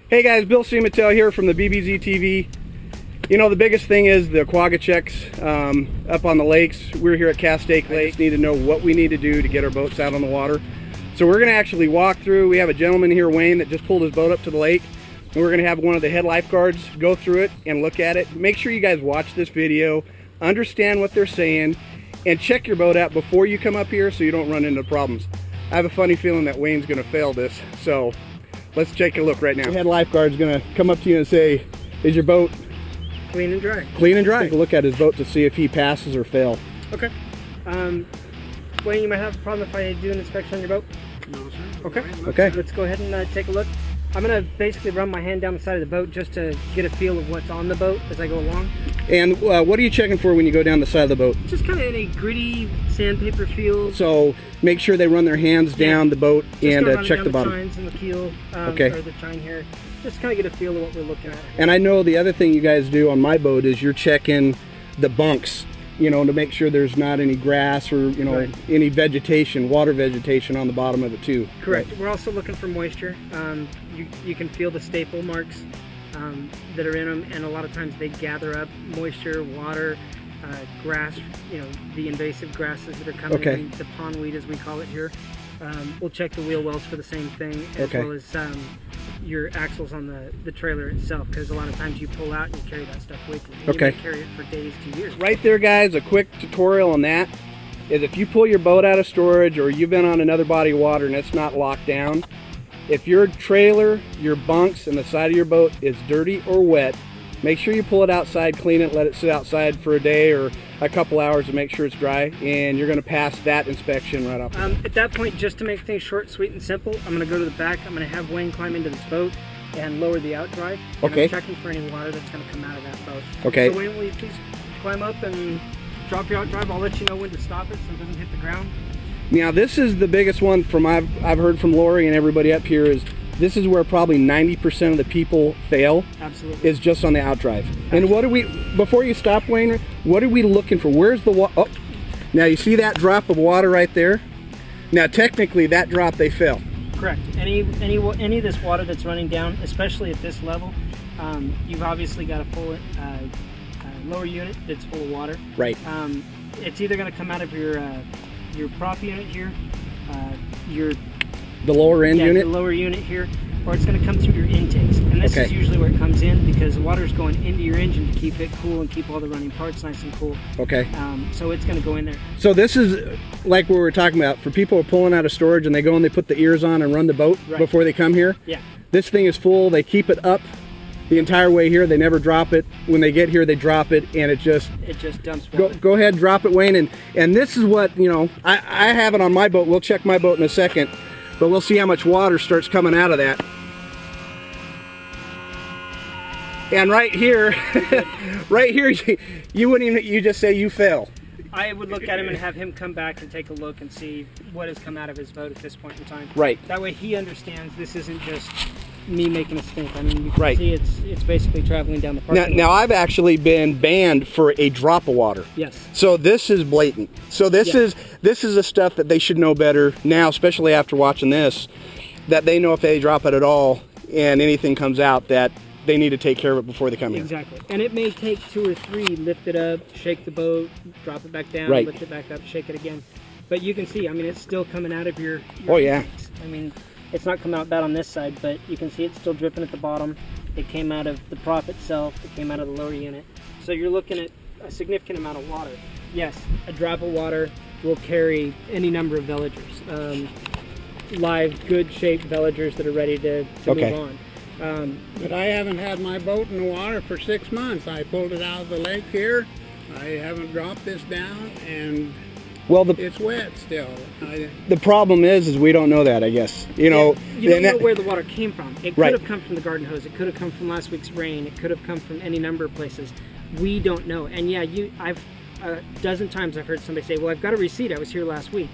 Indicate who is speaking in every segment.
Speaker 1: Hey guys, Bill Siemantel here from the theBBZtv. You know, the biggest thing is the quagga checks up on the lakes. We're here at Castaic Lake. Just need to know what we need to do to get our boats out on the water. So we're going to actually walk through. We have a gentleman here, Wayne, that just pulled his boat up to the lake. And we're going to have one of the head lifeguards go through it and look at it. Make sure you guys watch this video, understand what they're saying, and check your boat out before you come up here so you don't run into problems. I have a funny feeling that Wayne's going to fail this, so let's take a look right now. The head lifeguard's going to come up to you and say, is your boat
Speaker 2: clean and dry?
Speaker 1: Clean and dry. Take a look at his boat to see if he passes or fails.
Speaker 2: Okay. Wayne, you might have a problem if I do an inspection on your boat?
Speaker 3: No, sir.
Speaker 2: Okay.
Speaker 1: Okay.
Speaker 2: Let's go ahead and take a look. I'm going to basically run my hand down the side of the boat just to get a feel of what's on the boat as I go along.
Speaker 1: And what are you checking for when you go down the side of the boat?
Speaker 2: Just kind of any gritty sandpaper feel.
Speaker 1: So make sure they run their hands down the boat and check the bottom.
Speaker 2: The chines and the keel,
Speaker 1: okay.
Speaker 2: Or the chine here. Just kind of get a feel of what we're looking at.
Speaker 1: And I know the other thing you guys do on my boat is you're checking the bunks, you know, to make sure there's not any grass or, you know, any vegetation, water vegetation on the bottom of it too.
Speaker 2: Correct.
Speaker 1: Right.
Speaker 2: We're also looking for moisture. You can feel the staple marks that are in them, and a lot of times they gather up moisture, water, grass, you know, the invasive grasses that are coming in, the pondweed as we call it here. We'll check the wheel wells for the same thing, as well as your axles on the trailer itself, because a lot of times you pull out and you carry that stuff with you. And you may carry it for days to years.
Speaker 1: Right there, guys, a quick tutorial on that is if you pull your boat out of storage or you've been on another body of water and it's not locked down, if your trailer, your bunks, and the side of your boat is dirty or wet, make sure you pull it outside, clean it, let it sit outside for a day or a couple hours to make sure it's dry, and you're going to pass that inspection right off.
Speaker 2: At that point, just to make things short, sweet, and simple, I'm going to go to the back. I'm going to have Wayne climb into this boat and lower the outdrive.
Speaker 1: Okay.
Speaker 2: I'm checking for any water that's going to come out of that boat.
Speaker 1: Okay.
Speaker 2: So Wayne, will you please climb up and drop your outdrive? I'll let you know when to stop it so it doesn't hit the ground.
Speaker 1: Now this is the biggest one from I've heard from Lori and everybody up here is this is where probably 90% of the people fail.
Speaker 2: Absolutely.
Speaker 1: Is just on the outdrive. Absolutely. And what are we, before you stop, Wayne, what are we looking for? Where's the water? Oh, now you see that drop of water right there? Now technically that drop they fail.
Speaker 2: Correct. Any of this water that's running down, especially at this level, you've obviously got a full lower unit that's full of water.
Speaker 1: Right.
Speaker 2: It's either going to come out of your prop unit here,
Speaker 1: the lower end unit?
Speaker 2: The lower unit here, or it's going to come through your intakes. And this is usually where it comes in because the water is going into your engine to keep it cool and keep all the running parts nice and cool.
Speaker 1: Okay.
Speaker 2: So it's going to go in there. So
Speaker 1: this is like what we were talking about. For people who are pulling out of storage and they go and they put the ears on and run the boat before they come here.
Speaker 2: Yeah.
Speaker 1: This thing is full. They keep it up the entire way here. They never drop it. When they get here, they drop it, and it just
Speaker 2: dumps water.
Speaker 1: Go ahead, drop it, Wayne. And this is what, you know, I have it on my boat. We'll check my boat in a second, but we'll see how much water starts coming out of that. And right here, right here, you wouldn't even, you just say you fail.
Speaker 2: I would look at him and have him come back and take a look and see what has come out of his boat at this point in time.
Speaker 1: Right.
Speaker 2: That way he understands this isn't just me making a stink. I mean, you can see it's basically traveling down the parking lot.
Speaker 1: Now I've actually been banned for a drop of water.
Speaker 2: Yes.
Speaker 1: So this is blatant. So this is the stuff that they should know better now, especially after watching this, that they know if they drop it at all and anything comes out that they need to take care of it before they come in.
Speaker 2: Exactly. And it may take 2 or 3, lift it up, shake the boat, drop it back down, lift it back up, shake it again. But you can see, I mean, it's still coming out of your intakes. I mean, it's not coming out bad on this side, but you can see it's still dripping at the bottom. It came out of the prop itself. It came out of the lower unit. So you're looking at a significant amount of water. Yes, a drop of water will carry any number of veligers. Live, good shaped veligers that are ready to move on.
Speaker 3: But I haven't had my boat in the water for 6 months. I pulled it out of the lake here. I haven't dropped this down, and it's wet still.
Speaker 1: The problem is we don't know that, I guess. You know,
Speaker 2: you don't know where the water came from. It could have come from the garden hose. It could have come from last week's rain. It could have come from any number of places. We don't know. And yeah, I've a dozen times I've heard somebody say, "Well, I've got a receipt. I was here last week."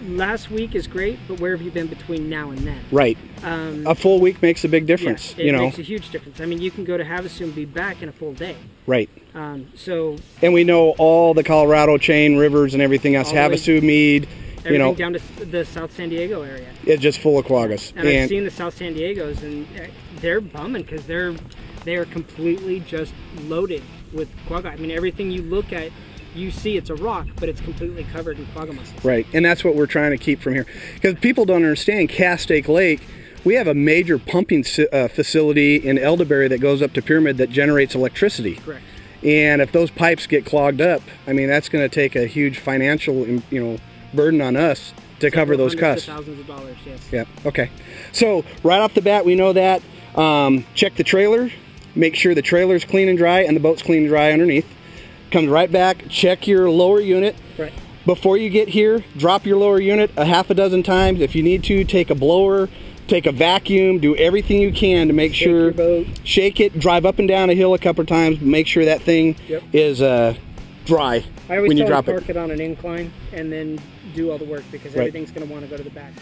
Speaker 2: Last week is great, but where have you been between now and then? Right. A full week makes a big difference. Yeah, it makes a huge difference. I mean, you can go to Havasu and be back in a full day.
Speaker 1: Right.
Speaker 2: And we
Speaker 1: know all the Colorado chain rivers and everything else. Havasu, Meade,
Speaker 2: Everything down to the South San Diego area.
Speaker 1: It's just full of quaggas.
Speaker 2: And I've seen the South San Diegos, and they're bumming because they are completely just loaded with quagga. I mean, everything you look at, you see it's a rock, but it's completely covered in quagga mussels.
Speaker 1: Right, and that's what we're trying to keep from here. Because people don't understand, Castaic Lake, we have a major pumping facility in Elderberry that goes up to Pyramid that generates electricity.
Speaker 2: Correct.
Speaker 1: And if those pipes get clogged up, I mean, that's going to take a huge financial, burden on us to cover those costs.
Speaker 2: Thousands of dollars, yes.
Speaker 1: Yeah, okay. So right off the bat, we know that. Check the trailer, make sure the trailer's clean and dry and the boat's clean and dry underneath. Come right back, check your lower unit.
Speaker 2: Right.
Speaker 1: Before you get here, drop your lower unit a half a dozen times. If you need to, take a blower, take a vacuum, do everything you can to make sure, shake it, drive up and down a hill a couple of times, make sure that thing is dry
Speaker 2: I always
Speaker 1: when you
Speaker 2: tell
Speaker 1: drop
Speaker 2: them park it on an incline and then do all the work, because everything's going to want to go to the back.